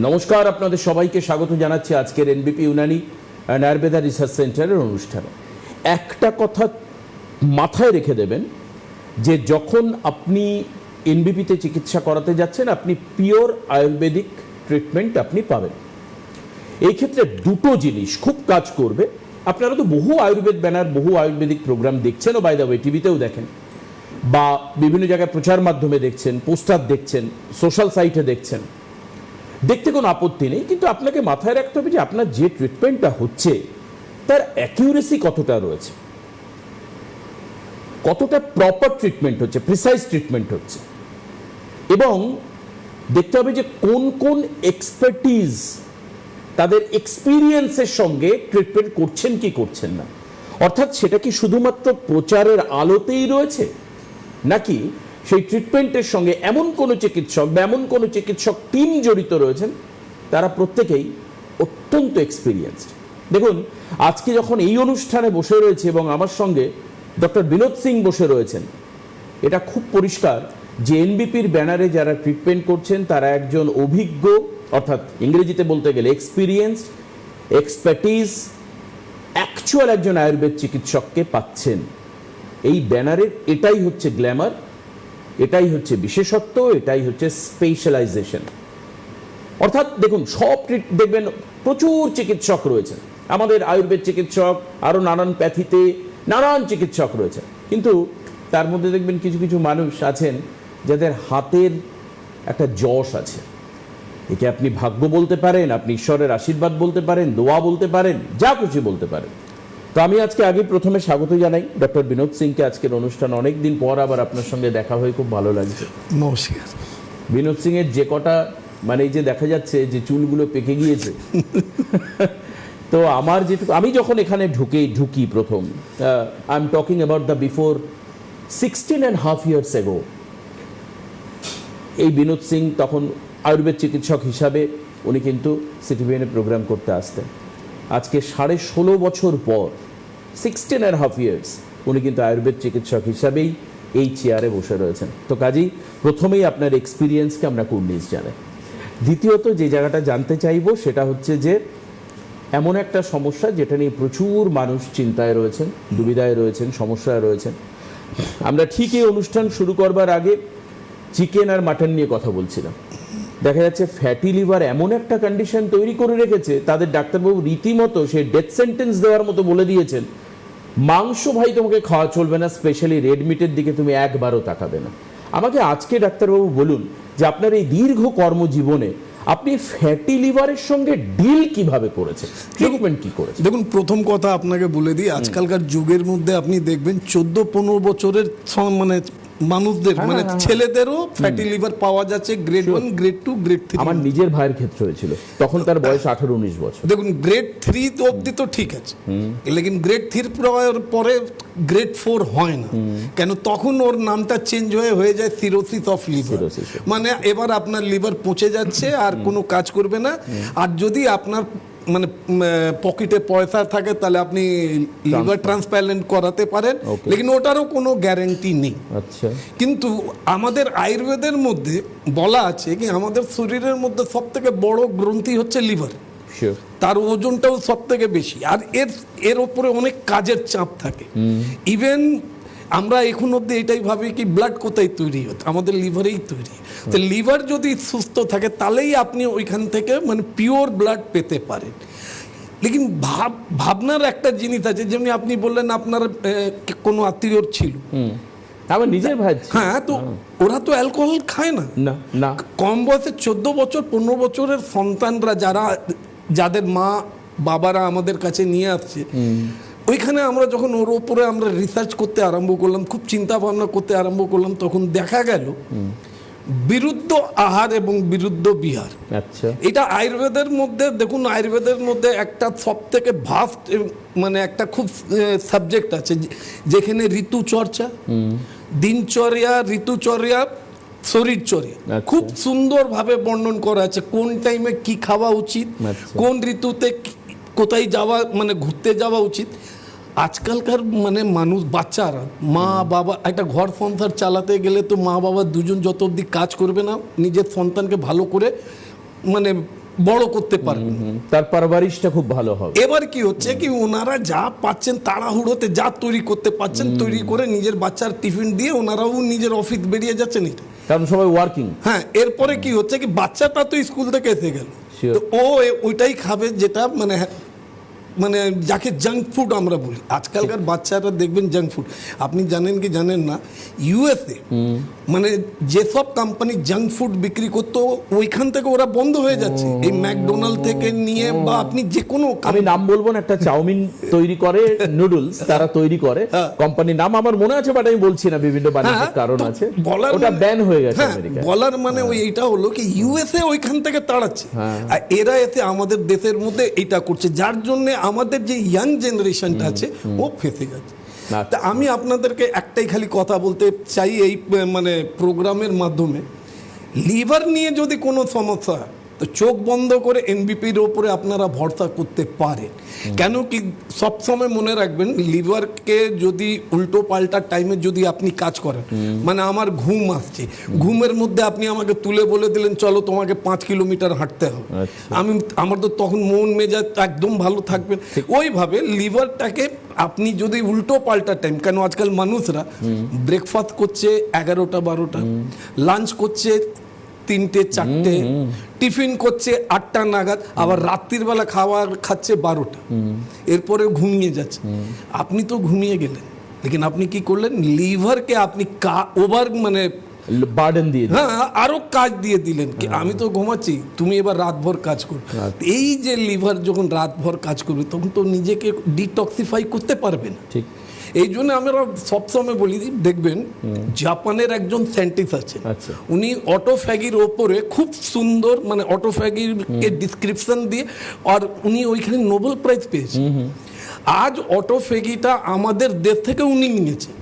নমস্কার, আপনাদের সবাইকে স্বাগত জানাচ্ছি আজকের এনবিপি ইউনানি অ্যান্ড আয়ুর্বেদা রিসার্চ সেন্টারের অনুষ্ঠানে। একটা কথা মাথায় রেখে দেবেন যে যখন আপনি এনবিপিতে চিকিৎসা করাতে যাচ্ছেন, আপনি পিওর আয়ুর্বেদিক ট্রিটমেন্ট আপনি পাবেন। এই ক্ষেত্রে দুটো জিনিস খুব কাজ করবে। আপনারা তো বহু আয়ুর্বেদ ব্যানার, বহু আয়ুর্বেদিক প্রোগ্রাম দেখছেন, ও বাই দ্য ওয়ে টিভিতেও দেখেন, বা বিভিন্ন জায়গায় প্রচার মাধ্যমে দেখছেন, পোস্টার দেখছেন, সোশ্যাল সাইটে দেখছেন। দেখতে কোনো আপত্তি নেই, কিন্তু আপনাকে মাথায় রাখতে হবে যে আপনার যে ট্রিটমেন্টটা হচ্ছে তার অ্যাকিউরেসি কতটা রয়েছে, কতটা প্রপার ট্রিটমেন্ট হচ্ছে, প্রিসাইজ ট্রিটমেন্ট হচ্ছে, এবং দেখতে হবে যে কোন কোন এক্সপার্টিজ তাদের এক্সপিরিয়েন্সের সঙ্গে ট্রিটমেন্ট করছেন কি করছেন না। অর্থাৎ সেটা কি শুধুমাত্র প্রচারের আলোতেই রয়েছে, নাকি সেই ট্রিটমেন্টের সঙ্গে এমন কোনো চিকিৎসক বা এমন কোনো চিকিৎসক টিম জড়িত রয়েছেন তারা প্রত্যেকেই অত্যন্ত এক্সপিরিয়েন্সড। দেখুন, আজকে যখন এই অনুষ্ঠানে বসে রয়েছে এবং আমার সঙ্গে ডক্টর বিনোদ সিং বসে রয়েছেন, এটা খুব পরিষ্কার যে এনবিপির ব্যানারে যারা ট্রিটমেন্ট করছেন তারা একজন অভিজ্ঞ, অর্থাৎ ইংরেজিতে বলতে গেলে এক্সপিরিয়েন্সড, এক্সপার্টিজ, অ্যাকচুয়াল একজন আয়ুর্বেদ চিকিৎসককে পাচ্ছেন। এই ব্যানারের এটাই হচ্ছে গ্ল্যামার, এটাই হচ্ছে বিশেষত্ব, এটাই হচ্ছে স্পেশালাইজেশন। অর্থাৎ দেখুন, সব দেখবেন প্রচুর চিকিৎসক রয়েছেন, আমাদের আয়ুর্বেদ চিকিৎসক, আরও নানান প্যাথিতে নানান চিকিৎসক রয়েছেন, কিন্তু তার মধ্যে দেখবেন কিছু কিছু মানুষ আছেন যাদের হাতের একটা যশ আছে। একে আপনি ভাগ্য বলতে পারেন, আপনি ঈশ্বরের আশীর্বাদ বলতে পারেন, দোয়া বলতে পারেন, যা খুশি বলতে পারেন। তো আমি আজকে প্রথমে স্বাগত জানাই ডক্টর বিনোদ সিংকে আজকের অনুষ্ঠান। অনেকদিন পর আবার আপনার সঙ্গে দেখা হয়ে খুব ভালো লাগছে। নমস্কার। বিনোদ সিং এর যে কটা মানে এই যে দেখা যাচ্ছে যে চুলগুলো পেকে গিয়েছে, তো আমার যেটুকু, আমি যখন এখানে ঢুকি প্রথম, I am talking about the before 16.5 years ago, এই বিনোদ সিং তখন আয়ুর্বেদ চিকিৎসক হিসাবে উনি কিন্তু সিটিভিএনে প্রোগ্রাম করতে আসতেন। আজকে 16.5 বছর পর, 16.5 years, উনি কিন্তু আয়ুর্বেদ চিকিৎসক হিসাবেই এই চেয়ারে বসে রয়েছেন। তো কাজেই প্রথমেই আপনার এক্সপিরিয়েন্সকে আমরা কুর্নিশ জানাই। দ্বিতীয়ত যে জায়গাটা জানতে চাইব সেটা হচ্ছে যে এমন একটা সমস্যা যেটা নিয়ে প্রচুর মানুষ চিন্তায় রয়েছেন, দুবিধায় রয়েছেন, সমস্যায় রয়েছেন। আমরা ঠিক এই অনুষ্ঠান শুরু করবার আগে চিকেন আর মাটন নিয়ে কথা বলছিলাম। দেখা যাচ্ছে ফ্যাটি লিভার এমন একটা কন্ডিশন তৈরি করে রেখেছে, তাদের ডাক্তারবাবু রীতিমতো সে ডেথ সেন্টেন্স দেওয়ার মতো বলে দিয়েছেন, মাংস ভাই তোমাকে খাওয়া চলবে না, স্পেশালি রেড মিটের দিকে তুমি একবারও তাকাবে না। আমাকে আজকে ডাক্তারবাবু বলুন যে আপনার এই দীর্ঘ কর্মজীবনে আপনি ফ্যাটি লিভারের সঙ্গে ডিল কিভাবে করেছেন, ট্রিটমেন্ট কি করেছেন? দেখুন, প্রথম কথা আপনাকে বলে দিই, আজকালকার যুগের মধ্যে আপনি দেখবেন 14-15 বছরের মানে মানুষদের, মানে ছেলেদেরও ফ্যাটি লিভার পাওয়া যাচ্ছে, গ্রেড 1, গ্রেড 2, গ্রেড 3। আমার নিজের ভাইয়ের ক্ষেত্রে হয়েছিল, তখন তার বয়স 18-19 বছর। দেখুন, গ্রেড 3 অবধি তো ঠিক আছে, লেকিন গ্রেড 3 পরে গ্রেড 4 হয় না। কেন? তখন ওর নামটা চেঞ্জ হয়ে যায় সিরোসিস অফ লিভার। মানে এবার আপনার লিভার পচে যাচ্ছে, আর কোনো কাজ করবে না। আর যদি আপনার মানে পকেটে পয়সা থাকে তাহলে আপনি লিভার ট্রান্সপ্ল্যান্ট করাতে পারেন, লেকিন ওটারও কোনো গ্যারেন্টি নেই। আচ্ছা। কিন্তু আমাদের আয়ুর্বেদের মধ্যে বলা আছে কি আমাদের শরীরের মধ্যে সব থেকে বড় গ্রন্থি হচ্ছে লিভার, তার ওজনটাও সব থেকে বেশি, আর এর ওপরে অনেক কাজের চাপ থাকে। ইভেন আমরা এখন অব্দি এটাই ভাবি কি ব্লাড কোথায় তৈরি হচ্ছে, আমাদের লিভারেই তৈরি। তো লিভার যদি সুস্থ থাকে তাহলেই আপনি ওইখান থেকে মানে পিওর ব্লাড পেতে পারেন। লেকিন ভাবনার একটা জিনিস আছে, যেমনি আপনি বললেন আপনার কোনো আত্মীয় ছিল, আমার নিজের ভাই। হ্যাঁ, তো ওরা তো অ্যালকোহল খায় না। না, কম বয়সে 14 বছর 15 বছরের সন্তানরা যাদের মা বাবারা আমাদের কাছে নিয়ে আসছে, ওইখানে আমরা যখন ওর উপরে আমরা রিসার্চ করতে আরম্ভ করলাম, খুব চিন্তা ভাবনা করতে আরম্ভ করলাম, তখন দেখা গেল বিরুদ্ধ আহার এবং বিরুদ্ধ বিহার। আচ্ছা। এটা আয়ুর্বেদের মধ্যে, দেখুন আয়ুর্বেদের মধ্যে একটা সব থেকে ভাস্ট মানে একটা খুব সাবজেক্ট আছে, যেখানে ঋতুচর্চা, দিনচর্যা, ঋতুচর্যা, শরীরচর্যা খুব সুন্দরভাবে বর্ণন করা আছে। কোন টাইমে কি খাওয়া উচিত, কোন ঋতুতে কোথায় যাওয়া মানে ঘুরতে যাওয়া উচিত। আজকালকার মানে মানুষ, বাচ্চারা, মা বাবা একটা ঘর সংসার চালাতে গেলে তো মা বাবা দুজন যত অবধি কাজ করবে না, নিজের সন্তানকে ভালো করে মানে বড় করতে পারবেন। তার পারভারিশটা খুব ভালো হবে। এবার কি হচ্ছে কি ওনারা যা পাচ্ছেন তাড়াহুড়োতে যা তৈরি করতে পাচ্ছেন তৈরি করে নিজের বাচ্চার টিফিন দিয়ে ওনারাও নিজের অফিস বেরিয়ে যাচ্ছেন, এটা কারণ সবাই ওয়ার্কিং। হ্যাঁ, এরপরে কি হচ্ছে কি বাচ্চাটা তো স্কুল থেকে এসে গেল, Sure. তো ও ওইটাই খাবে যেটা মানে মানে যাকে জাঙ্ক ফুড আমরা বলি। আজকালকার বাচ্চারা দেখবেন জাঙ্ক ফুড, আপনি জানেন কি জানেন না, ইউএসএ মানে যেসব কোম্পানি জাঙ্ক ফুড বিক্রি করতো ওইখান থেকে ওরা বন্ধ হয়ে যাচ্ছে, এই ম্যাকডোনাল্ড থেকে নিয়ে বা আপনি যে কোনো আমি নাম বলবো না, একটা চাউমিন তৈরি করে, নুডলস তারা তৈরি করে, কোম্পানির নাম আমার মনে আছে বাট আমি বলছি না, বিভিন্ন বাণিজ্যিক কারণ আছে, ওটা ব্যান হয়ে গেছে আমেরিকায়। বলার মানে ওই এইটা হলো কি ইউএসএ ওইখান থেকে তাড়াচ্ছে, আর এরা এসে আমাদের দেশের মধ্যে এটা করছে, যার জন্য আমাদের যে ইয়াং জেনারেশনটা আছে ও ফেসে যাচ্ছে। তা আমি আপনাদেরকে একটাই খালি কথা বলতে চাই এই মানে প্রোগ্রামের মাধ্যমে, লিভার নিয়ে যদি কোনো সমস্যা হয় তো চোখ বন্ধ করে এনবিপির ওপরে আপনারা ভরসা করতে পারেন। কেন কি সবসময় মনে রাখবেন, লিভারকে যদি উল্টো পাল্টা টাইমে যদি আপনি কাজ করেন, মানে আমার ঘুম আসছে, ঘুমের মধ্যে আপনি আমাকে তুলে বলে দিলেন চলো তোমাকে 5 কিলোমিটার হাঁটতে হবে, আমার তো তখন মন মেজাজ একদম ভালো থাকবে। ওইভাবে লিভারটাকে আপনি যদি উল্টো পাল্টা টাইম, কেন আজকাল মানুষরা ব্রেকফাস্ট করছে 11টা 12টা, লাঞ্চ করছে 3টে 4টে, টিফিন করছে 8টা নাগাদ, আবার রাত্রির বেলা খাবার খাচ্ছে 12টা, এরপরে ঘুমিয়ে যাচ্ছে। আপনি তো ঘুমিয়ে গেলেন, লেকিন আপনি কি করলেন, লিভারকে আপনি ওভার মানে বার্ডেন দিয়ে, হ্যাঁ আরো কাজ দিয়ে দিলেন কি আমি তো ঘুমাচ্ছি, তুমি এবার রাতভর কাজ করো। এই যে লিভার যখন রাতভর কাজ করবে তখন তো নিজেকে ডিটক্সিফাই করতে পারবে না। ঠিক এই জন্য আমরা সবসময় বলি, দেখবেন জাপানের একজন সায়েন্টিস্ট আছে, উনি অটোফ্যাগির ওপরে খুব সুন্দর মানে অটোফ্যাগিকে ডিসক্রিপশন দিয়ে, আর উনি ওইখানে নোবেল প্রাইজ পেয়েছেন। আজ অটোফ্যাগিটা আমাদের দেশ থেকে উনি নিয়েছে।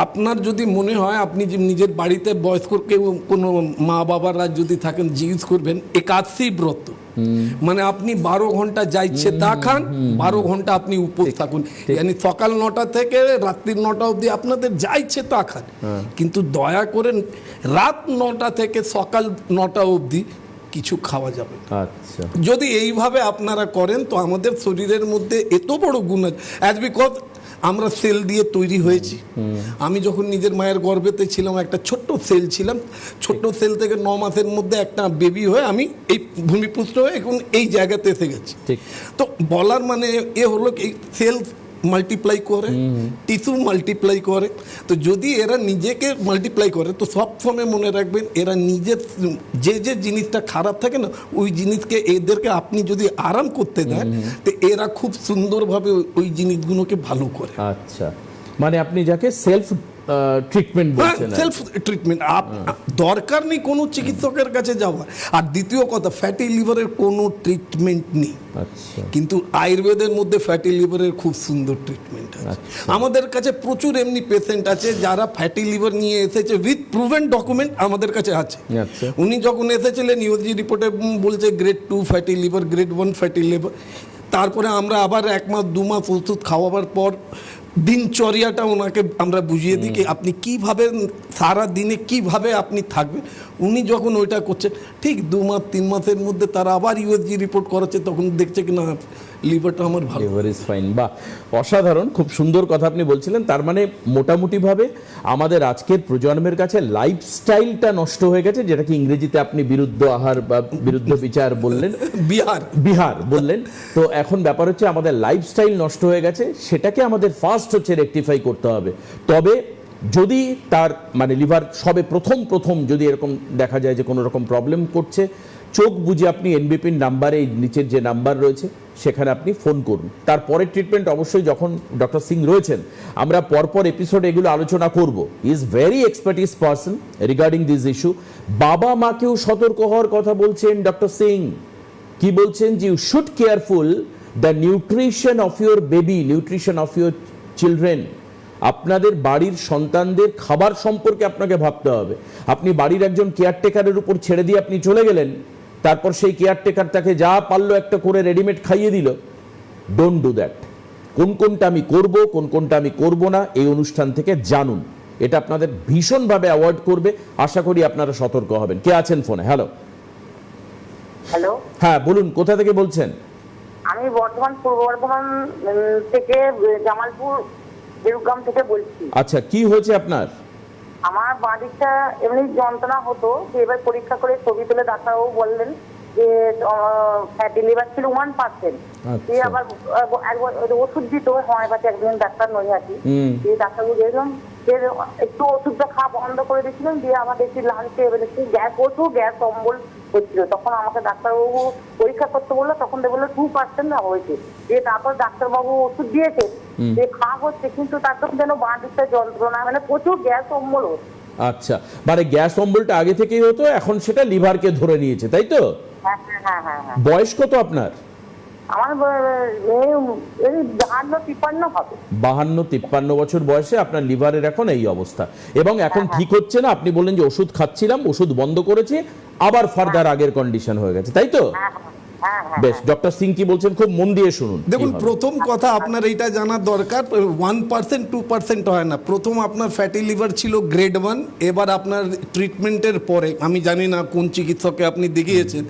আপনার যদি মনে হয় আপনি যে নিজের বাড়িতে বয়স্ক কেউ কোনো মা বাবারা যদি থাকেন জিজ্ঞেস করবেন একাদশী ব্রত, মানে আপনি 12 ঘন্টা যা ইচ্ছে তা খান, 12 ঘন্টা আপনি উপোস থাকুন, মানে সকাল 9টা থেকে রাত্রি 9টা অবধি আপনাদের যা ইচ্ছে তা খান, কিন্তু দয়া করে রাত 9টা থেকে সকাল 9টা অবধি কিছু খাওয়া যাবে। আচ্ছা, যদি এইভাবে আপনারা করেন তো আমাদের শরীরের মধ্যে এত বড় গুণ আছে, অ্যাজ বিকজ আমরা সেল দিয়ে তৈরি হয়েছি। আমি যখন নিজের মায়ের গর্ভেতে ছিলাম একটা ছোট্ট সেল ছিলাম, ছোট্ট সেল থেকে 9 মাসের মধ্যে একটা বেবি হয়ে আমি এই ভূমিপুষ্ট হয়ে এখন এই জায়গাতে এসে গেছি। তো বলার মানে এ হলো কি সেল মাল্টিপ্লাই করে, টিস্যু মাল্টিপ্লাই করে, তো যদি এরা নিজেকে মাল্টিপ্লাই করে তো সব সময় মনে রাখবেন এরা নিজের যে জিনিসটা খারাপ থাকে না ওই জিনিসকে এদেরকে আপনি যদি আরাম করতে দেন তো এরা খুব সুন্দরভাবে ওই জিনিসগুলোকে ভালো করে। আচ্ছা, মানে আপনি যাকে সেলফ ট্রিটমেন্ট বলছেন, সেলফ ট্রিটমেন্ট দরকার নেই কোনো চিকিৎসকের কাছে যাওয়ার। আর দ্বিতীয় কথা, ফ্যাটি লিভারের কোনো ট্রিটমেন্ট নেই, কিন্তু আয়ুর্বেদের মধ্যে ফ্যাটি লিভারের খুব সুন্দর ট্রিটমেন্ট আছে। আমাদের কাছে প্রচুর এমনি পেশেন্ট আছে যারা ফ্যাটি লিভার নিয়ে এসেছে উইথ প্রুভেন ডকুমেন্ট আমাদের কাছে আছে। উনি যখন এসেছিলেন ইউজি রিপোর্টে বলছে grade 2 fatty liver, grade 1 fatty liver, তারপরে আমরা আবার 1 মাস 2 মাস ওষুধ খাওয়াবার পর দিনচর্যাটা ওনাকে আমরা বুঝিয়ে দিই কি আপনি কীভাবে সারা দিনে কিভাবে আপনি থাকবেন। উনি যখন ওইটা করছেন ঠিক 2 মাস 3 মাসের মধ্যে তারা আবার ইউএসজি রিপোর্ট করাচ্ছে, তখন দেখছে কি না লিভারটা আমার ভালো, লিভার ইজ ফাইন। বা অসাধারণ, খুব সুন্দর কথা আপনি বলছিলেন। তার মানে মোটামুটিভাবে আমাদের আজকের প্রজন্মের কাছে লাইফস্টাইলটা নষ্ট হয়ে গেছে, যেটাকে ইংরেজিতে আপনি বিরুদ্ধ আহার বা বিরুদ্ধ বিচার বললেন, বিহার বললেন। তো এখন ব্যাপার হচ্ছে আমাদের লাইফস্টাইল নষ্ট হয়ে গেছে, সেটাকে আমাদের ফার্স্ট হচ্ছে রেকটিফাই করতে হবে। তবে যদি তার মানে লিভার সবে প্রথম যদি এরকম দেখা যায় যে কোনো রকম প্রবলেম করছে, চোখ বুঝে আপনি এনবিপির নাম্বারে নিচের যে নাম্বার রয়েছে সেখানে আপনি ফোন করুন। তারপরের ট্রিটমেন্ট অবশ্যই যখন ডক্টর সিং রয়েছেন, আমরা পরপর এপিসোডে এগুলো আলোচনা করব। Is very expertise person regarding this issue. বাবা মাকেও সতর্ক হওয়ার কথা বলছেন ডক্টর সিং। কি বলছেন যে you should careful the nutrition of your baby, nutrition of your children. আপনাদের বাড়ির সন্তানদের খাবার সম্পর্কে আপনাকে ভাবতে হবে। আপনি বাড়ির একজন কেয়ারটেকারের উপর ছেড়ে দিয়ে আপনি চলে গেলেন, তারপর সেই কেয়ারটেকার তাকে যা পারলো একটা করে রেডিমেড খাইয়ে দিল। Don't do that. কোনটা আমি করব, কোনটা আমি করব না, এই অনুষ্ঠান থেকে জানুন। এটা আপনাদের ভীষণভাবে অ্যাভয়েড করবে। আশা করি আপনারা সতর্ক হবেন। কে আছেন ফোনে? হ্যালো, হ্যালো, হ্যাঁ বলুন, কোথা থেকে বলছেন? আমি বর্ধমান, পূর্ব বর্ধমান থেকে জামালপুর দেবগ্রাম থেকে বলছি। আচ্ছা, কি হয়েছে আপনার? আমার বাঁ দিকটা এমনি যন্ত্রণা হতো, যে এবার পরীক্ষা করে ছবি তুলে ডাক্তারবাবু বললেন যে ফ্যাটি লিভার ছিল 1%। সে আবার একবার ওষুধ দিত হোমিওপ্যাথি, একদিন ডাক্তার নৈহাটি, দিয়ে ডাক্তারবাবু দেখলাম যে একটু ওষুধটা খাওয়া বন্ধ করে দিয়েছিলেন, দিয়ে আমার দেখছি লাঞ্চে এবার একটু গ্যাস, প্রচুর গ্যাস অম্বল হচ্ছিল। তখন আমাকে ডাক্তারবাবু পরীক্ষা করতে বললো, তখন বললো 2% না হয়েছে। দিয়ে তারপর ডাক্তারবাবু ওষুধ দিয়েছে, যে খাওয়া হচ্ছে, কিন্তু তারপর যেন বাঁ দিকটা যন্ত্রণা, মানে প্রচুর গ্যাস অম্বল হচ্ছে। আচ্ছা, মানে গ্যাস অম্বলটা আগে থেকেই হতো, এখন সেটা লিভারকে ধরে নিয়েছে, তাই তো? হ্যাঁ হ্যাঁ হ্যাঁ হ্যাঁ হ্যাঁ। বয়স কত আপনার? আমার 52-53 হবে। 52-53 বছর বয়সে আপনার লিভারের এখন এই অবস্থা, এবং এখন ঠিক হচ্ছে না। আপনি বললেন যে ওষুধ খাচ্ছিলাম, ওষুধ বন্ধ করেছে, আবার ফার্দার আগের কন্ডিশন হয়ে গেছে, তাই তো? বেশ, ডক্টর সিং কি বলছেন খুব মন দিয়ে শুনুন। দেখুন, প্রথম কথা আপনার এইটা জানা দরকার, 1% 2% হয় না। প্রথম আপনার ফ্যাটি লিভার ছিল গ্রেড 1, এবার আপনার ট্রিটমেন্টের পরে, আমি জানি না কোন চিকিৎসককে আপনি দেখিয়েছেন,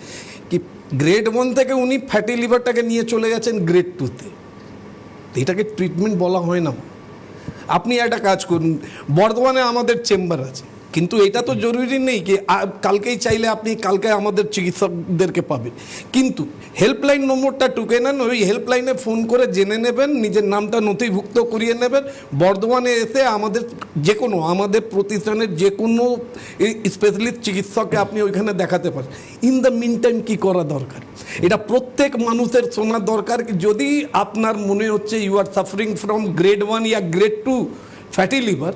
কি গ্রেড 1 থেকে উনি ফ্যাটি লিভারটাকে নিয়ে চলে গেছেন গ্রেড 2-তে। এটাকে ট্রিটমেন্ট বলা হয় না। আপনি একটা কাজ করুন, বর্ধমানে আমাদের চেম্বার আছে, কিন্তু এটা তো জরুরি নেই কি কালকেই চাইলে আপনি কালকে আমাদের চিকিৎসকদেরকে পাবেন। কিন্তু হেল্পলাইন নম্বরটা টুকে নেন, ওই হেল্পলাইনে ফোন করে জেনে নেবেন, নিজের নামটা নথিভুক্ত করিয়ে নেবেন। বর্ধমানে এসে আমাদের প্রতিষ্ঠানের যে কোনো স্পেশালিস্ট চিকিৎসককে আপনি ওইখানে দেখাতে পারেন। ইন দ্য মিন টাইম কী করা দরকার, এটা প্রত্যেক মানুষের শোনা দরকার। যদি আপনার মনে হচ্ছে you are suffering from grade 1 ইয়া গ্রেড 2 ফ্যাটি লিভার,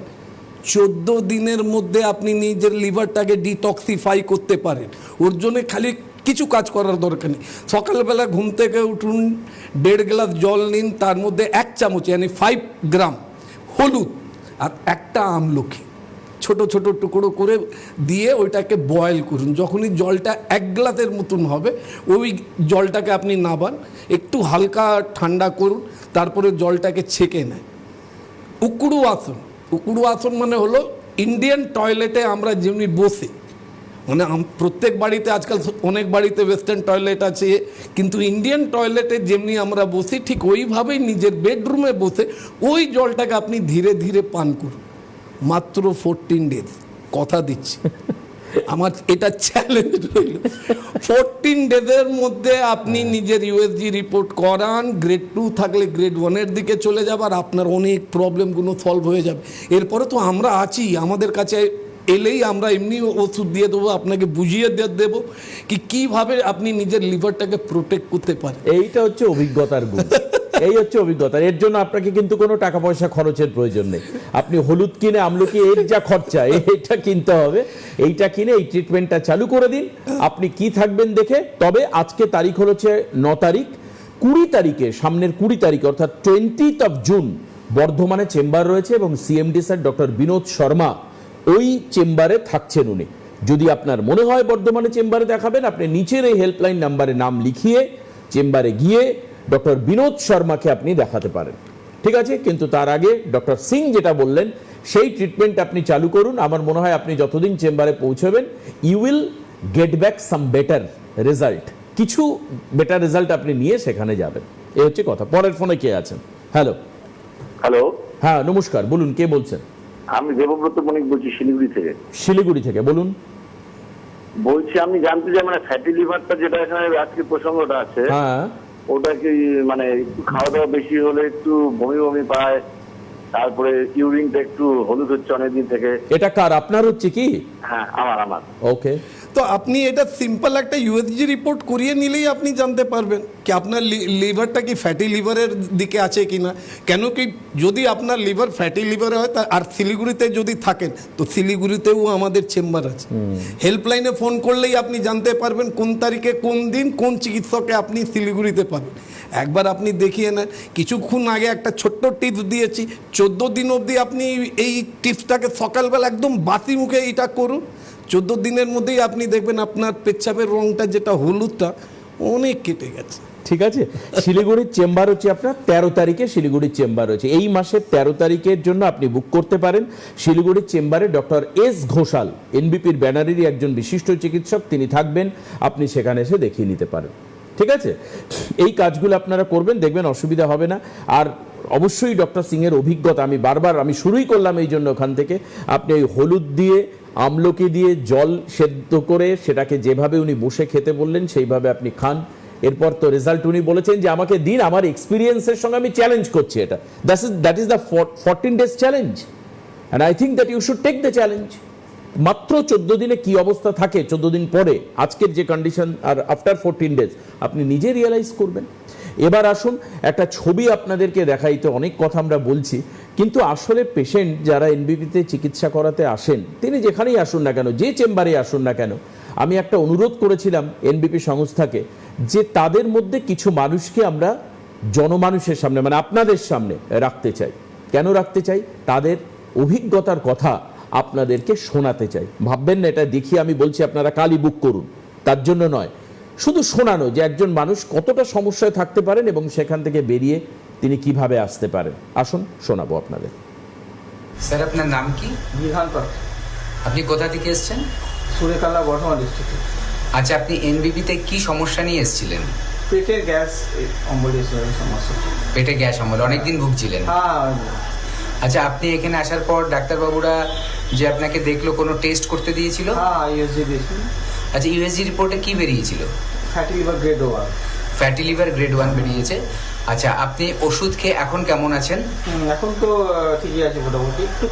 14 দিনের মধ্যে আপনি নিজের লিভারটাকে ডিটক্সিফাই করতে পারেন। ওর জন্য খালি কিছু কাজ করার দরকার নেই। সকালবেলা ঘুম থেকে উঠুন, 1.5 গ্লাস জল নিন, তার মধ্যে 1 চামচ মানে 5 গ্রাম হলুদ আর একটা আমলকি ছোট ছোট টুকরো করে দিয়ে ওইটাকে বয়েল করুন। যখনই জলটা 1 গ্লাসের মতন হবে, ওই জলটাকে আপনি নাবান, একটু হালকা ঠান্ডা করুন, তারপরে জলটাকে ছেঁকে নেন। উকুড়ু আসন, উকুড়ু আসন মানে হলো ইন্ডিয়ান টয়লেটে আমরা যেমনি বসে, মানে প্রত্যেক বাড়িতে আজকাল অনেক বাড়িতে ওয়েস্টার্ন টয়লেট আছে, কিন্তু ইন্ডিয়ান টয়লেটে যেমনি আমরা বসি ঠিক ওইভাবেই নিজের বেডরুমে বসে ওই জলটাকে আপনি ধীরে ধীরে পান করুন। মাত্র 14 ডেজ, কথা দিচ্ছি, আমার এটা চ্যালেঞ্জ রইল। 14 ডেজের মধ্যে আপনি নিজের ইউএসজি রিপোর্ট করান, গ্রেড 2 থাকলে গ্রেড 1-এর দিকে চলে যাবে, আর আপনার অনেক প্রবলেমগুলো সলভ হয়ে যাবে। এরপরে তো আমরা আছি, আমাদের কাছে এলেই আমরা এমনি ওষুধ দিয়ে দেবো, আপনাকে বুঝিয়ে দেবো কি কীভাবে আপনি নিজের লিভারটাকে প্রোটেক্ট করতে পারেন। এইটা হচ্ছে অভিজ্ঞতার গুণ, এই হচ্ছে অভিজ্ঞতা। এর জন্য আপনাকে কিন্তু কোনো টাকা পয়সা খরচের প্রয়োজন নেই। আপনি হলুদ কিনে আমলকি, এর যা খরচা এইটা কিনতে হবে, এইটা কিনে এই ট্রিটমেন্টটা চালু করে দিন, আপনি কি থাকবেন দেখে। তবে আজকে তারিখ হচ্ছে 9 তারিখ, 20 তারিখে, সামনের 20 তারিখ অর্থাৎ 20th জুন বর্ধমানে চেম্বার রয়েছে, এবং CMD sir doctor Binod Sharma ওই চেম্বারে থাকছেন উনি। যদি আপনার মনে হয় বর্ধমানে চেম্বারে দেখাবেন, আপনি নিচের এই হেল্পলাইন নাম্বারে নাম লিখিয়ে চেম্বারে গিয়ে ডক্টর বিনোদ শর্মাকে আপনি দেখাতে পারেন, ঠিক আছে? কিন্তু তার আগে ডক্টর সিং যেটা বললেন সেই ট্রিটমেন্ট আপনি চালু করুন। আমার মনে হয় আপনি যতদিন চেম্বারে পৌঁছবেন, you will get back some better result, কিছু বেটার রেজাল্ট আপনি নিয়ে সেখানে যাবেন। এই হচ্ছে কথা। পরের ফোনে কে আছেন? হ্যালো। হ্যালো, হ্যাঁ নমস্কার, বলুন কে বলছেন? আমি দেবব্রত মনিক বলছি শিলিগুড়ি থেকে। শিলিগুড়ি থেকে বলুন। বলছি আমি জানতে চাই, মানে ফ্যাটি লিভারটা যেটা এখানে আজকে প্রসঙ্গটা আছে, হ্যাঁ, ওটা কি মানে একটু খাওয়া দাওয়া বেশি হলে একটু বমি বমি পায়, তারপরে ইউরিনটা একটু হলুদ হচ্ছে অনেকদিন থেকে। এটা কার? আপনার হচ্ছে কি? হ্যাঁ, আমার। ওকে, তো আপনি এটা সিম্পল একটা ইউএসজি রিপোর্ট করিয়ে নিলেই আপনি জানতে পারবেন কি আপনার লিভারটা কি ফ্যাটি লিভারের দিকে আছে কি না। কেন কি যদি আপনার লিভার ফ্যাটি লিভারে হয়, আর শিলিগুড়িতে যদি থাকেন, তো শিলিগুড়িতেও আমাদের চেম্বার আছে। হেল্পলাইনে ফোন করলেই আপনি জানতে পারবেন কোন তারিখে, কোন দিন, কোন চিকিৎসককে আপনি শিলিগুড়িতে পাবেন। একবার আপনি দেখিয়ে নেন। কিছুক্ষণ আগে একটা ছোট্ট টিপস দিয়েছি, 14 দিন অবধি আপনি এই টিপসটাকে সকালবেলা একদম বাসি মুখে এটা করুন। 14 দিনের মধ্যেই আপনি দেখবেন আপনার পেচ্ছাপের রঙটা যেটা হলুদটা অনেক কেটে গেছে। ঠিক আছে, শিলিগুড়ির চেম্বার হচ্ছে আপনার 13 তারিখে শিলিগুড়ির চেম্বার হচ্ছে, এই মাসের 13 তারিখের জন্য আপনি বুক করতে পারেন। শিলিগুড়ির চেম্বারে ডক্টর এস ঘোষাল, এনবিপির ব্যানারেরই একজন বিশিষ্ট চিকিৎসক, তিনি থাকবেন, আপনি সেখানে এসে দেখিয়ে নিতে পারেন। ঠিক আছে, এই কাজগুলো আপনারা করবেন, দেখবেন অসুবিধা হবে না। আর অবশ্যই ডক্টর সিং এর অভিজ্ঞতা, আমি শুরুই করলাম এই জন্য ওখান থেকে, আপনি ওই হলুদ দিয়ে আমলকি দিয়ে জল সেদ্ধ করে সেটাকে যেভাবে উনি বসে খেতে বললেন সেইভাবে আপনি খান। এরপর তো রেজাল্ট উনি বলেছেন যে আমাকে দিন, আমার এক্সপিরিয়েন্সের সঙ্গে আমি চ্যালেঞ্জ করছি, এটা that is the 14 days challenge, and I think that you should take the challenge. মাত্র 14 দিনে কি অবস্থা থাকে, 14 দিন পরে আজকের যে কন্ডিশন, আর আফটার 14 days আপনি নিজে রিয়েলাইজ করবেন। এবার আসুন একটা ছবি আপনাদেরকে দেখাইতে, অনেক কথা আমরা বলছি, কিন্তু আসলে পেশেন্ট যারা এনবিপিতে চিকিৎসা করাতে আসেন, তিনি যেখানেই আসুন না কেন, যে চেম্বারে আসুন না কেন, আমি একটা অনুরোধ করেছিলাম এনবিপি সংস্থাকে যে তাদের মধ্যে কিছু মানুষকে আমরা জনমানুষের সামনে, মানে আপনাদের সামনে রাখতে চাই। কেন রাখতে চাই? তাদের অভিজ্ঞতার কথা আপনাদেরকে শোনাতে চাই। ভাববেন না এটা দেখিয়ে আমি বলছি আপনারা কালই বুক করুন, তার জন্য নয়, শুধু শোনানো যে একজন মানুষ কতটা সমস্যায় থাকতে পারেন এবং সেখান থেকে বেরিয়ে তিনি কিভাবে আসতে পারেন। আসুন শোনাবো আপনাদের। স্যার আপনার নাম কি? বিধান পাল। আপনি কোথা থেকে এসেছেন? সুরেকালা বর্ধমান ডিস্ট্রিক্ট। আচ্ছা, আপনি এনবিপিতে কি সমস্যা নিয়ে এসেছিলেন? পেটের গ্যাস অম্বলিয়ার সমস্যা। পেটে গ্যাস অম্বল, অনেকদিন ভুগছিলেন? হ্যাঁ। আচ্ছা, আপনি এখানে আসার পর ডাক্তারবাবুরা যে আপনাকে দেখলো, কোনো টেস্ট করতে দিয়েছিল? হ্যাঁ, ইউএসজি দিয়েছিল। আচ্ছা, ইউএসজি রিপোর্টে কি বেরিয়েছিল? Fatty liver grade 1। Fatty liver grade 1 বেরিয়েছে। আচ্ছা, আপনি ওষুধ খেয়ে এখন কেমন আছেন? এখন তো ঠিকই আছে মোটামুটি, একটু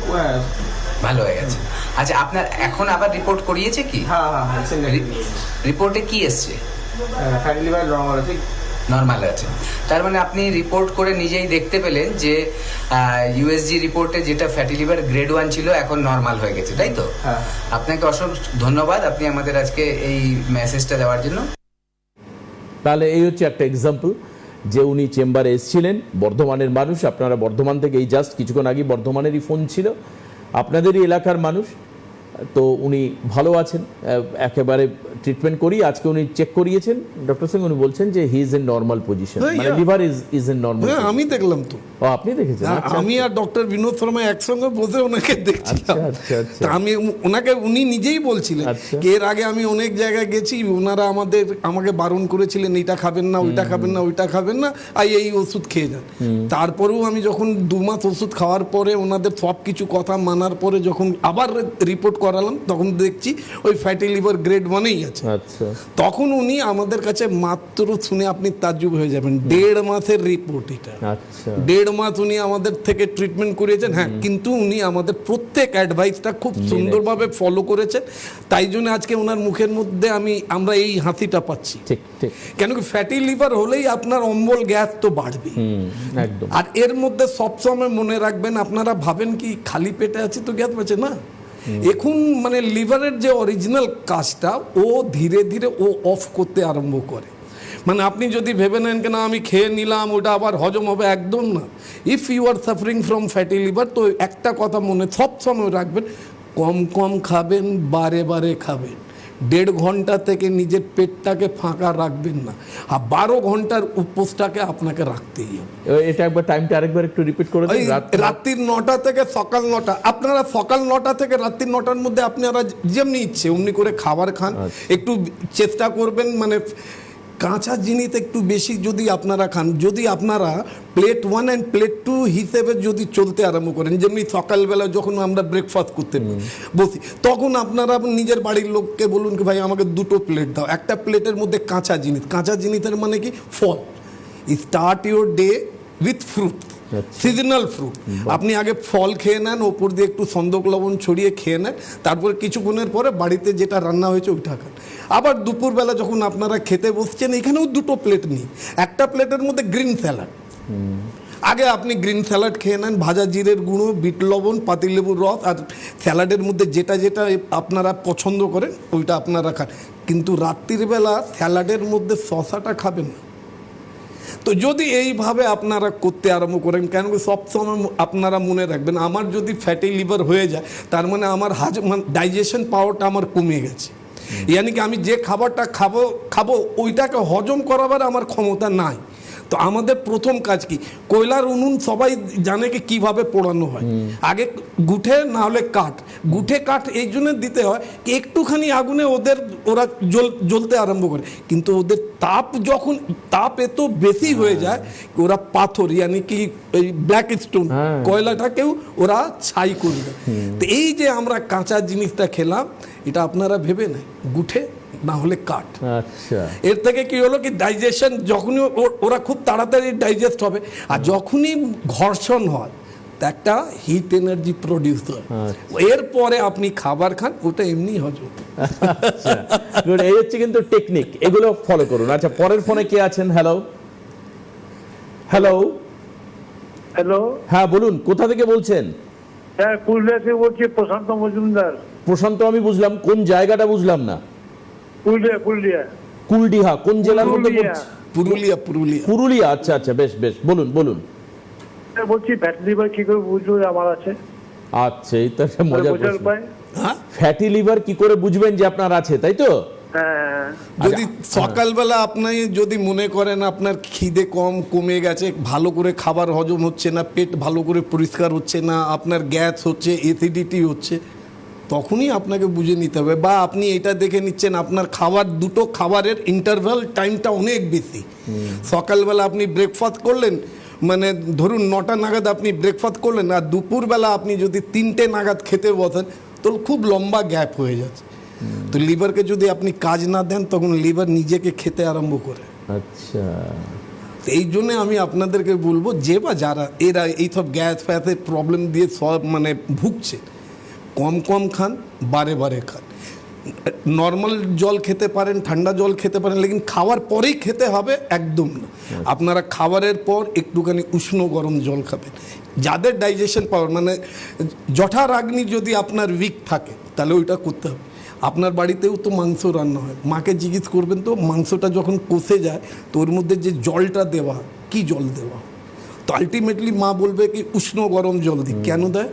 ভালো হয়ে গেছে। আচ্ছা, আপনার এখন আবার রিপোর্ট করিয়েছে কি? হ্যাঁ হ্যাঁ হ্যাঁ, রিপোর্টে কি এসছে? ফ্যাটি লিভার নর্মাল আছে। নর্মাল আছে, তার মানে আপনি রিপোর্ট করে নিজেই দেখতে পেলেন যে ইউএসজি রিপোর্টে যেটা ফ্যাটি লিভার গ্রেড 1 ছিল এখন নর্মাল হয়ে গেছে, তাই তো? হ্যাঁ। আপনাকে অসংখ্য ধন্যবাদ আপনি আমাদের আজকে এই মেসেজটা দেওয়ার জন্য। তাহলে এই হচ্ছে একটা এক্সাম্পল যে উনি চেম্বারে এসেছিলেন, বর্ধমানের মানুষ, আপনারা বর্ধমান থেকে, এই জাস্ট কিছুক্ষণ আগে বর্ধমানেরই ফোন ছিল, আপনাদেরই এলাকার মানুষ, তো উনি ভালো আছেন, একেবারে ট্রিটমেন্ট করি, আজকে উনি চেক করিয়েছেন ডক্টর সিং, উনি বলছেন যে he is in normal position, মানে লিভার ইজ ইন নর্মাল। হ্যাঁ, আমি দেখলাম তো। ও, আপনি দেখেছেন? আমি আর ডক্টর বিনোদ শর্মা একসঙ্গে বসে ওনাকে দেখছিলাম। তা আমি ওনাকে, উনি নিজেই বলছিলেন এর আগে আমি অনেক জায়গায় গেছি, ওনারা আমাকে বারণ করেছিলেন এইটা খাবেন না, ওইটা খাবেন না, ওইটা খাবেন না, আর এই ওষুধ খেয়ে যান। তারপরেও আমি যখন 2 মাস ওষুধ খাওয়ার পরে ওনাদের সব কিছু কথা মানার পরে যখন আবার রিপোর্ট করালাম, তখন দেখছি ওই ফ্যাটি লিভার গ্রেড 1-এই আছে। তখন উনি আমাদের কাছে মাত্র শুনে আপনি তাজ্জুব হয়ে যাবেন, 1.5 মাসের রিপোর্ট এটা। 1.5 মাস উনি আমাদের থেকে ট্রিটমেন্ট করিয়েছেন। হ্যাঁ, কিন্তু উনি আমাদের প্রত্যেক অ্যাডভাইসটা খুব সুন্দরভাবে ফলো করেছেন, তাই জন্য আজকে ওনার মুখের মধ্যে আমরা এই হাসিটা পাচ্ছি। কেন কি, ফ্যাটি লিভার হলেই আপনার অম্বল গ্যাস তো বাড়বে। আর এর মধ্যে সবসময় মনে রাখবেন, আপনারা ভাবেন কি খালি পেটে আছে তো গ্যাস বাঁচে না, এখন মানে লিভারের যে অরিজিনাল কাজটা ও ধীরে ধীরে ও অফ করতে আরম্ভ করে। মানে আপনি যদি ভেবে নেন কেন আমি খেয়ে নিলাম ওটা আবার হজম হবে, একদম না। If you are suffering from fatty liver, তো একটা কথা মনে সব সময় রাখবেন, কম কম খাবেন, বারে বারে খাবেন। 1.5 ঘন্টা থেকে নিজের পেটটাকে ফাঁকা রাখবেন না, আর 12 ঘন্টার উপোসটাকে আপনাকে রাখতেই হবে। এটা একবার টাইমটা আরেকবার একটু রিপিট করে দিন। রাত্রির 9টা থেকে সকাল 9টা, আপনারা সকাল 9টা থেকে রাত্রির 9টার মধ্যে আপনারা যেমনি ইচ্ছে অমনি করে খাবার খান। একটু চেষ্টা করবেন মানে কাঁচা জিনিস একটু বেশি যদি আপনারা খান, যদি আপনারা প্লেট 1 অ্যান্ড প্লেট 2 হিসেবে যদি চলতে আরম্ভ করেন, যেমনি সকালবেলা যখন আমরা ব্রেকফাস্ট করতে বসি, তখন আপনারা নিজের বাড়ির লোককে বলুন কি ভাই আমাকে 2টো প্লেট দাও, একটা প্লেটের মধ্যে কাঁচা জিনিস। কাঁচা জিনিসের মানে কি, ফল। Start your day with fruit, seasonal fruit. আপনি আগে ফল খেয়ে নেন, ওপর দিয়ে একটু সন্দক লবণ ছড়িয়ে খেয়ে নেন, তারপর কিছুক্ষণের পরে বাড়িতে যেটা রান্না হয়েছে ওইটা খান। আবার দুপুরবেলা যখন আপনারা খেতে বসছেন, এখানেও 2টো প্লেট নিন, একটা প্লেটের মধ্যে গ্রিন স্যালাড। আগে আপনি গ্রিন স্যালাড খেয়ে নেন, ভাজা জিরের গুঁড়ো, বিট লবণ, পাতিলেবুর রস, আর স্যালাডের মধ্যে যেটা যেটা আপনারা পছন্দ করেন ওইটা আপনারা খান। কিন্তু রাত্রির বেলা স্যালাডের মধ্যে শসাটা খাবেন না। তো যদি এইভাবে আপনারা করতে আরম্ভ করেন, কেন সবসময় আপনারা মনে রাখবেন, আমার যদি ফ্যাটি লিভার হয়ে যায় তার মানে আমার ডাইজেশন পাওয়ারটা আমার কমে গেছে। ইয়ানি কি আমি যে খাবারটা খাবো ওইটাকে হজম করাবার আমার ক্ষমতা নাই। তো আমাদের প্রথম কাজ কি, কয়লার উনুন সবাই জানে কি কিভাবে পোড়ানো হয়, আগে গুঠে না হলে কাঠ, গুঠে কাঠ এই জন্য দিতে হয় কি একটুখানি আগুনে ওরা জ্বলতে আরম্ভ করে, কিন্তু ওদের তাপ এত বেশি হয়ে যায় ওরা পাথর ইয়ানি কি এই ব্ল্যাক স্টোন কয়লাটাকেও ওরা ছাই করে দেয়। তো এই যে আমরা কাঁচা জিনিসটা খেলাম, এটা আপনারা ভেবে নেয় গুঠে না হলে কাঠ। আচ্ছা, এর থেকে কি হলো কি ডাইজেশন যখনই ওরা খুব তাড়াতাড়ি ডাইজেস্ট হবে, আর যখনই ঘর্ষণ হয় একটা হিট এনার্জি প্রডিউস হয়, এরপরে আপনি খাবার খান ওটা এমনি হজম। গুড, এই হচ্ছে কিন্তু টেকনিক, এগুলো ফলো করুন। আচ্ছা, পরের ফোনে কে আছেন? হ্যালো হ্যালো হ্যালো, হ্যাঁ বলুন, কোথা থেকে বলছেন? হ্যাঁ পুরুলিয়া থেকে বলছি, প্রশান্ত মজুমদার। প্রশান্ত আমি বুঝলাম, কোন জায়গাটা বুঝলাম না। পুরুলিয়া। কুলডিহা কোন জেলার মধ্যে পড়ছে? পুরুলিয়া। পুরুলিয়া, আচ্ছা আচ্ছা, বেশ বেশ, বলুন বলুন। বলছি ফ্যাটি লিভার কি করে বুঝবো আমার আছে? আচ্ছা, এই তো একটা মজার বোঝার প্রশ্ন। উপায়? ফ্যাটি লিভার কি করে বুঝবেন যে আপনার আছে, তাই তো? হ্যাঁ, যদি সকালবেলা আপনি যদি মনে করেন আপনার খিদে কমে গেছে, ভালো করে খাবার হজম হচ্ছে না, পেট ভালো করে পরিষ্কার হচ্ছে না, আপনার গ্যাস হচ্ছে, অ্যাসিডিটি হচ্ছে, তখনই আপনাকে বুঝে নিতে হবে। বা আপনি এটা দেখে নিচ্ছেন আপনার দুটো খাবারের ইন্টারভ্যাল টাইমটা অনেক বেশি। সকালবেলা আপনি ব্রেকফাস্ট করলেন, মানে ধরুন 9টা নাগাদ আপনি ব্রেকফাস্ট করলেন, আর দুপুরবেলা আপনি যদি 3টে নাগাদ খেতে বসেন, তো খুব লম্বা গ্যাপ হয়ে যাচ্ছে। তো লিভারকে যদি আপনি কাজ না দেন, তখন লিভার নিজেকে খেতে আরম্ভ করে। আচ্ছা, এই জন্য আমি আপনাদেরকে বলবো, যে বা যারা এরা এইসব গ্যাস ফ্যাসের প্রবলেম দিয়ে সব মানে ভুগছে, কম খান, বারে খান। নর্মাল জল খেতে পারেন, ঠান্ডা জল খেতে পারেন, লেকিন খাওয়ার পরেই খেতে হবে একদম না। আপনারা খাবারের পর একটুখানি উষ্ণ গরম জল খাবেন। যাদের ডাইজেশন পাওয়ার মানে জঠারাগ্নি যদি আপনার উইক থাকে, তাহলে ওইটা করতে হবে। আপনার বাড়িতেও তো মাংস রান্না হয়, মাকে জিজ্ঞেস করবেন তো মাংসটা যখন কষে যায় তো ওর মধ্যে যে জলটা দেওয়া, কি জল দেওয়া, তো আলটিমেটলি মা বলবে কি উষ্ণ গরম জল দিই। কেন দেয়?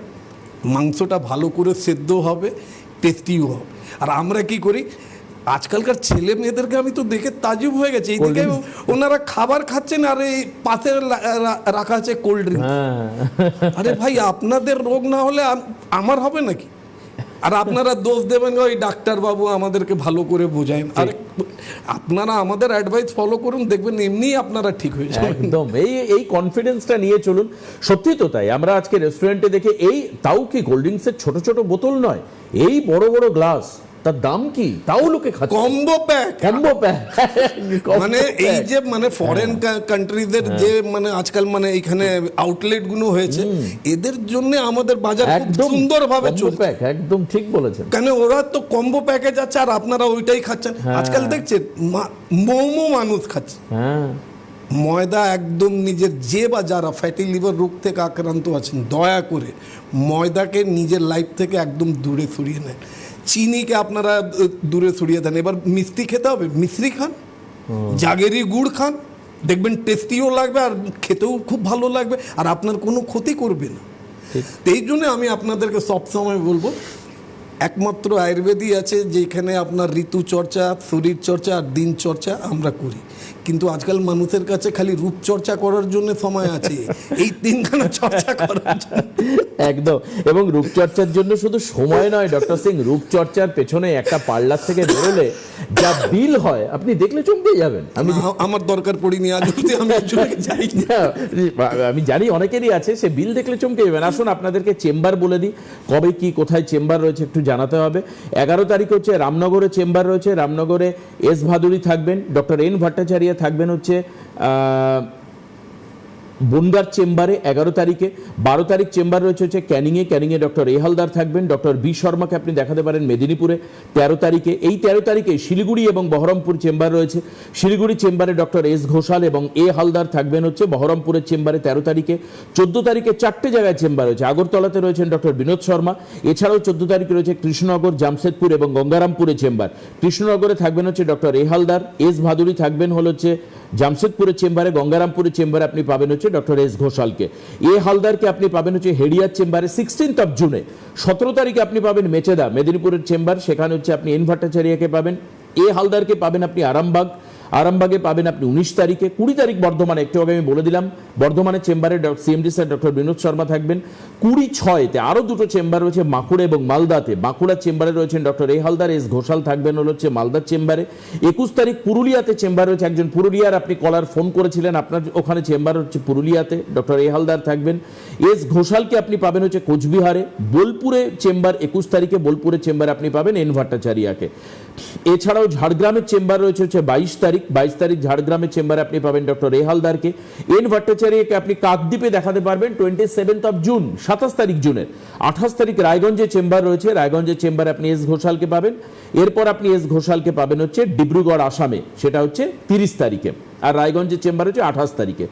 মাংসটা ভালো করে সেদ্ধ হবে, টেস্টিও হবে। আর আমরা কি করি, আজকালকার ছেলে মেয়েদেরকে আমি তো দেখে তাজুব হয়ে গেছে, এইদিকে ওনারা খাবার খাচ্ছেন আর এই পাতে রাখা আছে কোল্ড ড্রিঙ্ক। আরে ভাই, আপনাদের রোগ না হলে আমার হবে নাকি? আর আপনারা দোষ দেবেন ওই ডাক্তারবাবু আমাদেরকে ভালো করে বোঝায়। আর আপনারা আমাদের অ্যাডভাইস ফলো করুন, দেখবেন এমনিই আপনারা ঠিক হয়ে যাবেন। একদম, এই কনফিডেন্সটা নিয়ে চলুন। সত্যি তো তাই, আমরা আজকে রেস্টুরেন্টে দেখে, এই তাও কি কোল্ড ড্রিঙ্কসের ছোট ছোট বোতল নয়, এই বড় বড় গ্লাস, তার দাম কি তাও লোকে খাচ্ছে। কম্বো প্যাক মানে এই যে মানে ফরেন কান্ট্রিদের যে মানে আজকাল মানে এখানে আউটলেট গুলো হয়েছে, এদের জন্য আমাদের বাজার খুব সুন্দরভাবে চলছে। একদম ঠিক বলেছেন। কেন ওরা তো কম্বো প্যাকে যাচ্ছে আর আপনারা ওইটাই খাচ্ছেন। আজকাল দেখছেন মোমো মানুষ খাচ্ছে। ময়দা একদম নিজের, যে বা যারা ফ্যাটি লিভার রোগ থেকে আক্রান্ত আছেন, দয়া করে ময়দাকে নিজের লাইফ থেকে একদম দূরে সরিয়ে নেন। চিনিকে আপনারা দূরে সরিয়ে দেন। এবার মিষ্টি খেতে হবে, মিশ্রি খান, জাগেরি গুড় খান, দেখবেন টেস্টিও লাগবে আর খেতেও খুব ভালো লাগবে, আর আপনার কোনো ক্ষতি করবে না। এই জন্য আমি আপনাদেরকে সবসময় বলবো, একমাত্র আয়ুর্বেদই আছে যেখানে আপনার ঋতুচর্চা, শরীর চর্চা আর দিন চর্চা আমরা করি। কিন্তু আজকাল মানুষের কাছে খালি রূপচর্চা করার জন্য সময় আছে, এই 3খানা চর্চা করার জন্য। একদম, এবং রূপচর্চার জন্য শুধু সময় নয় ডক্টর সিং, রূপচর্চার পেছনে একটা পার্লার থেকে বেরোলে যা বিল হয় আপনি দেখলে চমকে যাবেন। আমার দরকার পড়িনি আজ অবধি, আমি জানি অনেকেরই আছে, সে বিল দেখলে চমকে যাবেন। আসুন আপনাদেরকে চেম্বার বলে দিই, কবে কি কোথায় চেম্বার রয়েছে একটু জানাতে হবে। 11 তারিখ হচ্ছে রামনগরে চেম্বার রয়েছে, রামনগরে এস ভাদুরী থাকবেন, ডক্টর এন ভট্টাচার্য থাকবেন হচ্ছে বনগার চেম্বারে 11 তারিখে। 12 তারিখ চেম্বার রয়েছে হচ্ছে ক্যানিংয়ে ডক্টর এ হালদার থাকবেন। ডক্টর বি শর্মাকে আপনি দেখাতে পারেন মেদিনীপুরে 13 তারিখে। এই 13 তারিখে শিলিগুড়ি এবং বহরমপুর চেম্বার রয়েছে। শিলিগুড়ি চেম্বারে ডক্টর এস ঘোষাল এবং এ হালদার থাকবেন হচ্ছে বহরমপুরের চেম্বারে 13 তারিখে। 14 তারিখে 4টে জায়গায় চেম্বার রয়েছে। আগরতলাতে রয়েছেন ডক্টর বিনোদ শর্মা, এছাড়াও 14 তারিখে রয়েছে কৃষ্ণনগর, জামশেদপুর এবং গঙ্গারামপুরে চেম্বার। কৃষ্ণনগরে থাকবেন হচ্ছে doctor A Haldar, S Bhaduri থাকবেন হচ্ছে জামশেদপুরের চেম্বারে, গঙ্গারামপুরের চেম্বারে আপনি পাবেন হচ্ছে ডক্টর এস ঘোষালকে। এ হালদারকে আপনি পাবেন হচ্ছে হেডিয়ার চেম্বারে 16 জুনে। 17 তারিখে আপনি পাবেন মেচেদা, মেদিনীপুরের চেম্বার, সেখানে হচ্ছে আপনি এন ভট্টাচার্যকে পাবেন। এ হালদারকে পাবেন আপনি আরামবাগে পাবেন আপনি 19 তারিখে। 20 তারিখ বর্ধমানে, একটু আগে আমি বলে দিলাম, বর্ধমানের চেম্বারে CMD sir doctor Binod Sharma থাকবেন। 20/6-তে আরও দুটো চেম্বার রয়েছে বাঁকুড়া এবং মালদাতে। বাঁকুড়ার চেম্বারে রয়েছেন doctor A Haldar, S Ghoshal থাকবেন হলো হচ্ছে মালদার চেম্বারে। 21 তারিখ পুরুলিয়াতে চেম্বার রয়েছে একজন পুরুলিয়ার, আপনি কলার ফোন করেছিলেন, আপনার ওখানে চেম্বার হচ্ছে পুরুলিয়াতে, ডক্টর এ হালদার থাকবেন। এস ঘোষালকে আপনি পাবেন হচ্ছে কোচবিহারে। বোলপুরে চেম্বার 21 তারিখে, বোলপুরের চেম্বারে আপনি পাবেন এন ভট্টাচার্যকে। এছাড়াও ঝাড়গ্রামের চেম্বার রয়েছে হচ্ছে 22 তারিখ ঝাড়গ্রামের চেম্বারে আপনি পাবেন ডক্টর এ হালদারকে। এন ভট্টাচার্যকে আপনি কাকদ্বীপে দেখাতে পারবেন 27 জুন, 27 তারিখ জুনের। 28 তারিখ রায়গঞ্জে চেম্বার রয়েছে, রায়গঞ্জের চেম্বারে আপনি এস ঘোষালকে পাবেন। এরপর আপনি এস ঘোষালকে পাবেন হচ্ছে ডিব্রুগড় আসামে, সেটা হচ্ছে 30 তারিখে, আর রায়গঞ্জের চেম্বার হচ্ছে 28 তারিখে।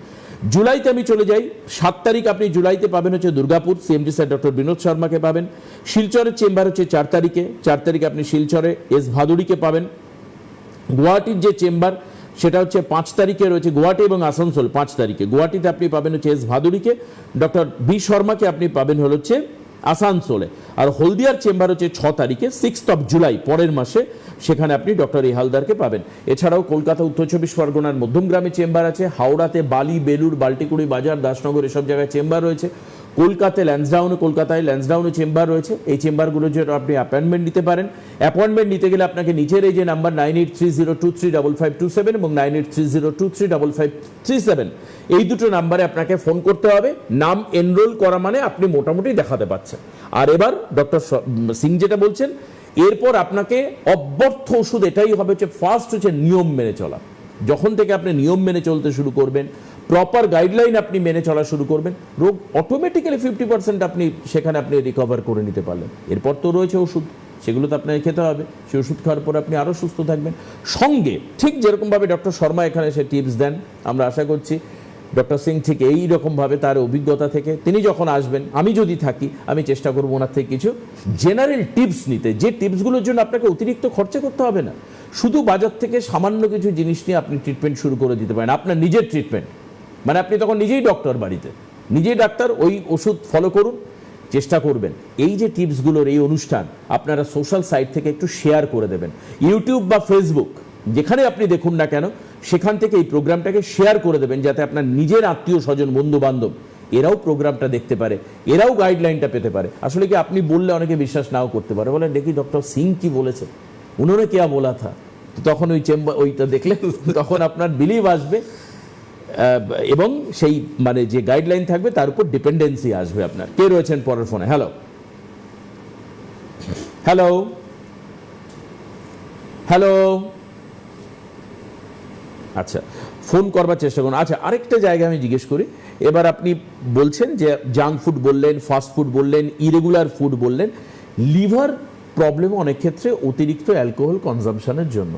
জুলাইতে আমি চলে যাই, 7 তারিখ আপনি জুলাইতে পাবেন হচ্ছে Durgapur, CMD sir doctor Binod শর্মাকে পাবেন। শিলচরের চেম্বার হচ্ছে 4 তারিখে আপনি শিলচরে এস ভাদুড়িকে পাবেন। গুয়াহাটির যে চেম্বার সেটা হচ্ছে 5 তারিখে রয়েছে, গুয়াহাটি এবং আসানসোল 5 তারিখে। গুয়াহাটিতে আপনি পাবেন হচ্ছে এস ভাদুড়িকে, ডক্টর বি শর্মাকে আপনি পাবেন হলো হচ্ছে আসানসোলে। আর হলদিয়ার চেম্বার হচ্ছে 6 তারিখে, 6 জুলাই, পরের মাসে, সেখানে আপনি ডক্টর এ হালদারকে পাবেন। এছাড়াও কলকাতা উত্তর 24 পরগনার মধ্যমগ্রামে চেম্বার আছে, হাওড়াতে বালি, বেলুর, বাল্টিকুড়ি বাজার, দাসনগর এসব জায়গায় চেম্বার রয়েছে। কলকাতায় ল্যান্সডাউনে চেম্বার রয়েছে। এই চেম্বারগুলোর জন্য আপনি অ্যাপয়েন্টমেন্ট নিতে পারেন। অ্যাপয়েন্টমেন্ট নিতে গেলে আপনাকে নিচের এই যে নাম্বার 9830235527 এবং 9830235537, এই দুটো নাম্বারে আপনাকে ফোন করতে হবে। নাম এনরোল করা মানে আপনি মোটামুটি দেখাতে পাচ্ছেন। আর এবার ডক্টর সিং যেটা বলছেন, এরপর আপনাকে অব্যর্থ ওষুধ, এটাই হবে হচ্ছে ফার্স্ট হচ্ছে নিয়ম মেনে চলা। যখন থেকে আপনি নিয়ম মেনে চলতে শুরু করবেন, প্রপার গাইডলাইন আপনি মেনে চলা শুরু করবেন, রোগ অটোমেটিক্যালি 50% আপনি সেখানে আপনি রিকভার করে নিতে পারলেন। এরপর তো রয়েছে ওষুধ, সেগুলো তো আপনাকে খেতে হবে। সেই ওষুধ খাওয়ার পর আপনি আরও সুস্থ থাকবেন। সঙ্গে ঠিক যেরকমভাবে ডক্টর শর্মা এখানে সে টিপস দেন, আমরা আশা করছি ডক্টর সিং ঠিক এই রকমভাবে তার অভিজ্ঞতা থেকে তিনি যখন আসবেন, আমি যদি থাকি, আমি চেষ্টা করবো ওনার থেকে কিছু জেনারেল টিপস নিতে, যে টিপসগুলোর জন্য আপনাকে অতিরিক্ত খরচা করতে হবে না। শুধু বাজার থেকে সামান্য কিছু জিনিস নিয়ে আপনি ট্রিটমেন্ট শুরু করে দিতে পারেন, আপনার নিজের ট্রিটমেন্ট। মানে আপনি তখন নিজেই ডক্টর, বাড়িতে নিজেই ডাক্তার, ওই ওষুধ ফলো করুন, চেষ্টা করবেন এই যে টিপসগুলোর এই অনুষ্ঠান আপনারা সোশ্যাল সাইট থেকে একটু শেয়ার করে দেবেন। ইউটিউব বা ফেসবুক যেখানে আপনি দেখুন না কেন, সেখান থেকে এই প্রোগ্রামটাকে শেয়ার করে দেবেন, যাতে আপনার নিজের আত্মীয় স্বজন, বন্ধু বান্ধব এরাও প্রোগ্রামটা দেখতে পারে, এরাও গাইডলাইনটা পেতে পারে। আসলে কি আপনি বললে অনেকে বিশ্বাস নাও করতে পারে, বলেন দেখি ডক্টর সিং কি বলেছে, উन्होंने क्या बोला था, তখন ওই চেম্বার ওইটা দেখলে তখন আপনার বিলিভ আসবে এবং সেই মানে যে গাইডলাইন থাকবে তার উপর ডিপেন্ডেন্সি আসবে আপনার। কে রয়েছেন পরের ফোনে? হ্যালো হ্যালো হ্যালো, আচ্ছা ফোন করবার চেষ্টা করুন। আচ্ছা আরেকটা জায়গা আমি জিজ্ঞেস করি, এবার আপনি বলছেন যে জাঙ্ক ফুড বললেন, ফাস্ট ফুড বললেন, ইরেগুলার ফুড বললেন, লিভার প্রবলেম অনেক ক্ষেত্রে অতিরিক্ত অ্যালকোহল কনজাম্পশনের জন্য।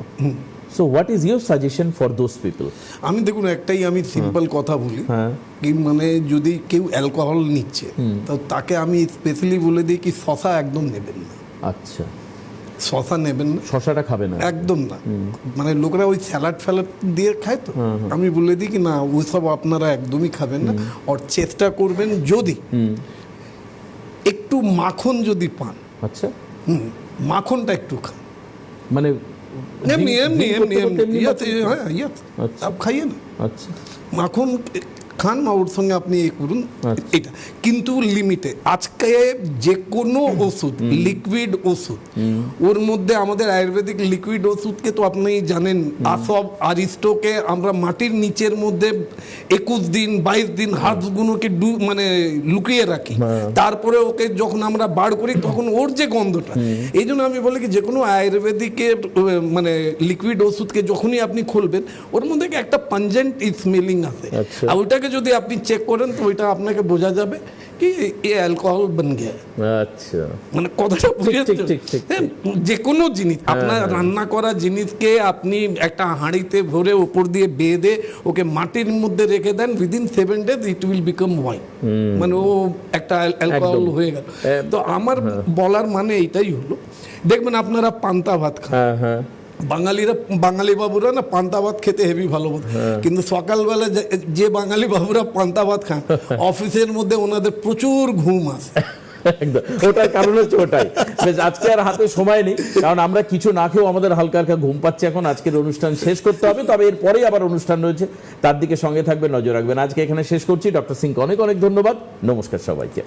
So what is your suggestion for those people? আমি দেখুন একটাই আমি সিম্পল কথা বলি, কি মানে যদি কেউ অ্যালকোহল নিচ্ছে তো তাকে আমি স্পেশালি বলে দিই কি শশা একদম নেবেন না। আচ্ছা, শশা নেবেন না, শশাটা খাবে না একদম না। মানে লোকেরা ওই স্যালাড ফ্যালাড দিয়ে খায়, তো আমি বলে দিই কি না, ওইসব আপনারা একদমই খাবেন না। আর চেষ্টা করবেন যদি একটু মাখন যদি পান, আচ্ছা মাখনটা একটু খান, মানে এমনি এমনি এমনি এমনি হ্যাঁ আচ্ছা। আপ খাইয়ে না, আচ্ছা মাখন খান, ওর সঙ্গে আপনি এ করুন, এটা কিন্তু লিমিটে। আজকে যে কোনো ওষুধ, লিকুইড ওষুধ, ওর মধ্যে আমাদের আয়ুর্বেদিক লিকুইড ওষুধকে তো আপনি জানেন, আসব আরিস্টোকে আমরা মাটির নিচের মধ্যে 21 দিন 22 দিন হাড়গুলোকে মানে লুকিয়ে রাখি, তারপরে ওকে যখন আমরা বার করি তখন ওর যে গন্ধটা, এই জন্য আমি বলি কি যে কোনো আয়ুর্বেদিকের মানে লিকুইড ওষুধকে যখনই আপনি খুলবেন ওর মধ্যে একটা পাঞ্জেন্ট স্মেলিং আছে, আর ওইটাকে যদি আপনি চেক করেন তো ওইটা আপনাকে বোঝা যাবে কি এ অ্যালকোহল বন গিয়া। আচ্ছা, মানে কথাটা বুঝেছেন? যে কোনো জিনিস আপনার রান্না করা জিনিসকে আপনি একটা হাঁড়িতে ভরে উপর দিয়ে বেঁধে ওকে মাটির মধ্যে রেখে দেন, within 7 days it will become wine, মানে ও একটা অ্যালকোহল হয়ে গেল। তো আমার বলার মানে এইটাই হলো, দেখবেন আপনারা পান্তা ভাত খান, বাঙালি বাবুরা না পান্তা ভাত খেতে হেভি ভালোবাসে, কিন্তু সকালবেলা যে বাঙালি বাবুরা পান্তা ভাত খান অফিসের মধ্যে ওনাদের প্রচুর ঘুম আসে। একদম, ওটার কারণ হচ্ছে ওটাই। বেশ, আজকে আর হাতে সময় নেই, কারণ আমরা কিছু না খেয়েও আমাদের হালকা হালকা ঘুম পাচ্ছে এখন। আজকের অনুষ্ঠান শেষ করতে হবে, তবে এরপরেই আবার অনুষ্ঠান রয়েছে, তার দিকে সঙ্গে থাকবে, নজর রাখবেন। আজকে এখানে শেষ করছি। ডক্টর সিংকে অনেক অনেক ধন্যবাদ। নমস্কার সবাইকে।